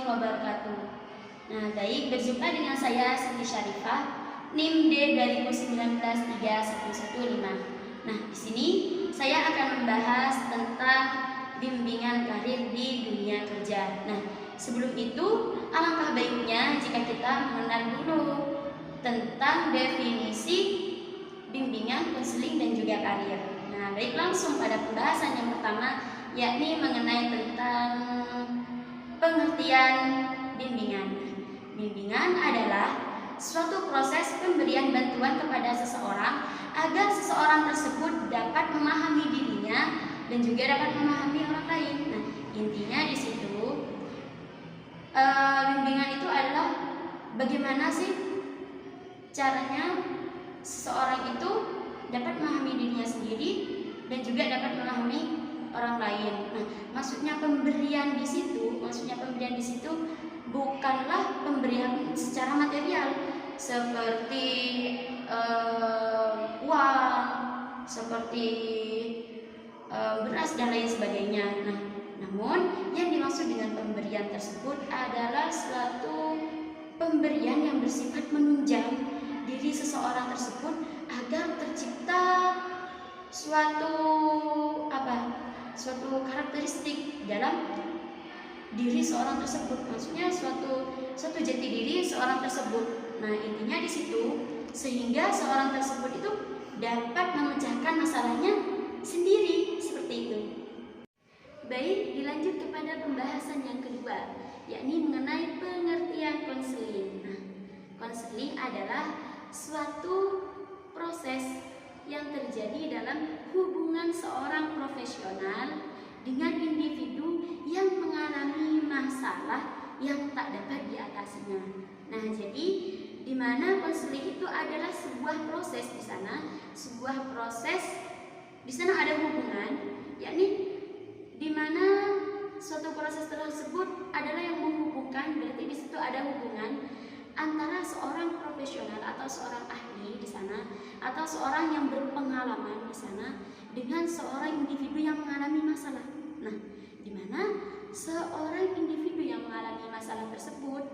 wabarakatuh. Nah, baik, berjumpa dengan saya Siti Syarifah, NIM D 2019-3115. Nah, di sini saya akan membahas tentang bimbingan karir di dunia kerja. Nah, sebelum itu alangkah baiknya jika kita mengenal dulu tentang definisi bimbingan, konseling, dan juga karir. Nah, baik, langsung pada pembahasan yang pertama, yakni mengenai tentang pengertian bimbingan. Bimbingan adalah suatu proses pemberian bantuan kepada seseorang agar seseorang tersebut dapat memahami dirinya dan juga dapat memahami orang lain. Nah, intinya di situ bimbingan itu adalah bagaimana sih caranya seseorang itu dapat memahami dirinya sendiri dan juga dapat memahami orang lain. Nah, maksudnya pemberian di situ bukanlah pemberian secara material seperti uang, seperti beras dan lain sebagainya. Nah, namun yang dimaksud dengan pemberian tersebut adalah suatu pemberian yang bersifat menunjang diri seseorang tersebut agar tercipta suatu karakteristik dalam diri seorang tersebut, maksudnya suatu jati diri seorang tersebut. Nah, intinya di situ sehingga seorang tersebut itu dapat memecahkan masalahnya sendiri, seperti itu. Baik, dilanjut kepada pembahasan yang kedua, yakni mengenai pengertian konseling. Nah, konseling adalah suatu proses yang terjadi dalam hubungan seorang profesional dengan individu yang mengalami masalah yang tak dapat diatasinya. Nah, jadi di mana konseling itu adalah sebuah proses di sana ada hubungan, yakni di mana suatu proses tersebut adalah yang menghubungkan, berarti di situ ada hubungan antara seorang profesional atau seorang ahli di sana atau seorang yang berpengalaman di sana dengan seorang individu yang mengalami masalah. Nah, di mana seorang individu yang mengalami masalah tersebut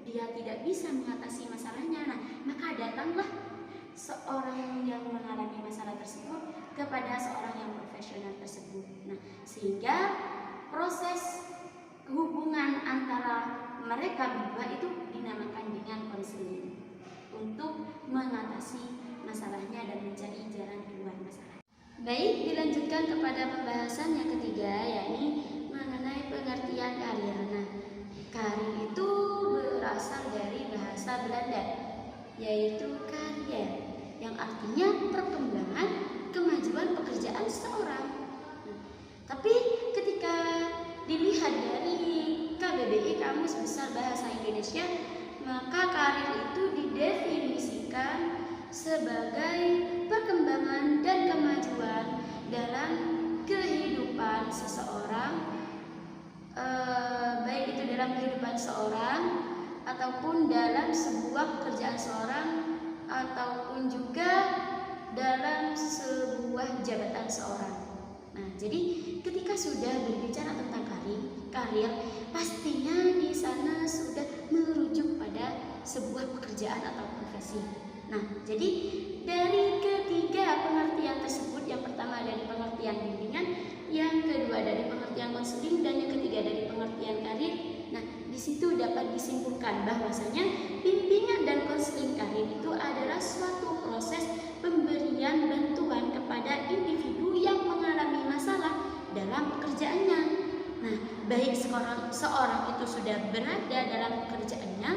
dia tidak bisa mengatasi masalahnya. Nah, maka datanglah seorang yang mengalami masalah tersebut kepada seorang yang profesional tersebut. Nah, sehingga proses hubungan antara mereka berdua itu dinamakan dengan konseling untuk mengatasi masalahnya dan mencari jalan keluar masalah. Baik, dilanjutkan kepada pembahasan yang ketiga, yakni mengenai pengertian karir. Nah, karir itu berasal dari bahasa Belanda, yaitu karya, yang artinya perkembangan kemajuan pekerjaan seseorang. Nah, tapi ketika dilihat dari KBBI Kamus Besar Bahasa Indonesia, maka karir itu didefinisikan sebagai perkembangan dan kemajuan dalam kehidupan seseorang, baik itu dalam kehidupan seorang ataupun dalam sebuah pekerjaan seorang ataupun juga dalam sebuah jabatan seorang. Nah, jadi ketika sudah berbicara tentang karir, pastinya di sana sudah merujuk pada sebuah pekerjaan atau profesi. Nah, jadi dari ketiga pengertian tersebut, yang pertama dari pengertian bimbingan, yang kedua dari pengertian konseling, dan yang ketiga dari pengertian karir. Nah, di situ dapat disimpulkan bahwasanya bimbingan dan konseling karir itu adalah suatu proses pemberian bantuan kepada individu yang mengalami masalah dalam pekerjaannya. Nah, baik seorang itu sudah berada dalam pekerjaannya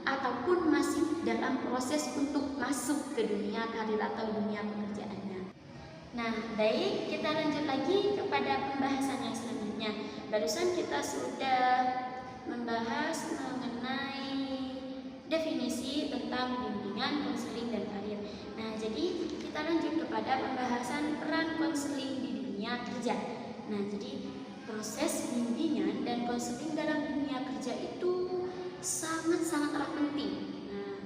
ataupun masih dalam proses untuk masuk ke dunia karir atau dunia pekerjaannya. Nah, baik, kita lanjut lagi kepada pembahasan yang selanjutnya. Barusan kita sudah membahas mengenai definisi tentang bimbingan, konseling, dan karir. Nah, jadi kita lanjut kepada pembahasan peran konseling di dunia kerja. Nah, jadi proses bimbingan dan konseling dalam dunia kerja itu sangat-sangatlah penting. Nah,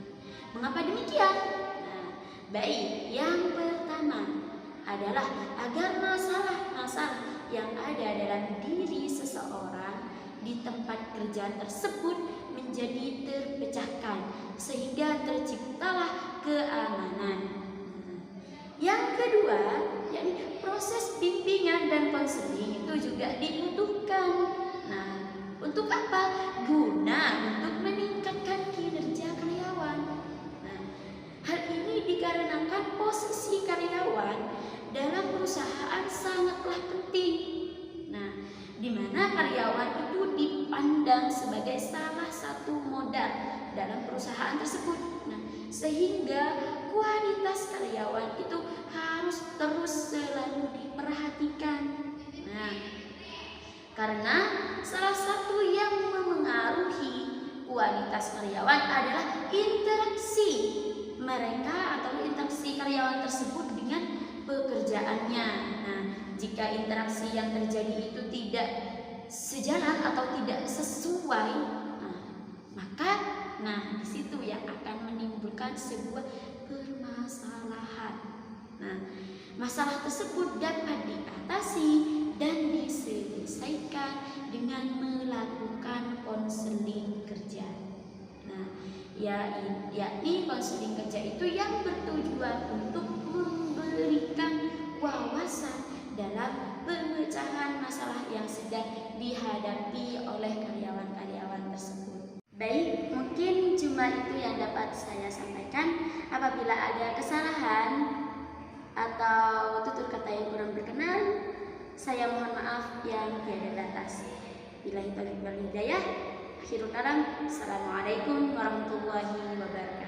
mengapa demikian? Nah, baik, yang pertama adalah agar masalah-masalah yang ada dalam diri seseorang di tempat kerja pekerjaan tersebut menjadi terpecahkan sehingga terciptalah keamanan. Yang kedua, yakni proses bimbingan dan konseling itu juga dibutuhkan. Nah, untuk apa? Guna untuk meningkatkan kinerja karyawan. Nah, hal ini dikarenakan posisi karyawan dalam perusahaan sangatlah penting. Nah, di mana karyawan itu dipandang sebagai salah satu modal dalam perusahaan tersebut. Nah, sehingga kualitas karyawan itu harus terus selalu diperhatikan. Nah, karena salah satu yang memengaruhi kualitas karyawan adalah interaksi mereka atau interaksi karyawan tersebut dengan pekerjaannya. Nah, jika interaksi yang terjadi itu tidak sejalan atau tidak sesuai, maka di situ yang akan menimbulkan sebuah permasalahan. Nah, masalah tersebut dapat diatasi dan diselesaikan dengan melakukan konseling kerja. Nah, yakni konseling kerja itu yang bertujuan untuk memberikan wawasan dalam pemecahan masalah yang sedang dihadapi oleh karyawan-karyawan tersebut. Baik, mungkin cuma itu yang dapat saya sampaikan. Apabila ada kesalahan atau tutur kata yang kurang berkenan, saya mohon maaf yang tiada batas. Billahi taufiq wal hidayah. Akhirul kalam. Assalamualaikum warahmatullahi wabarakatuh.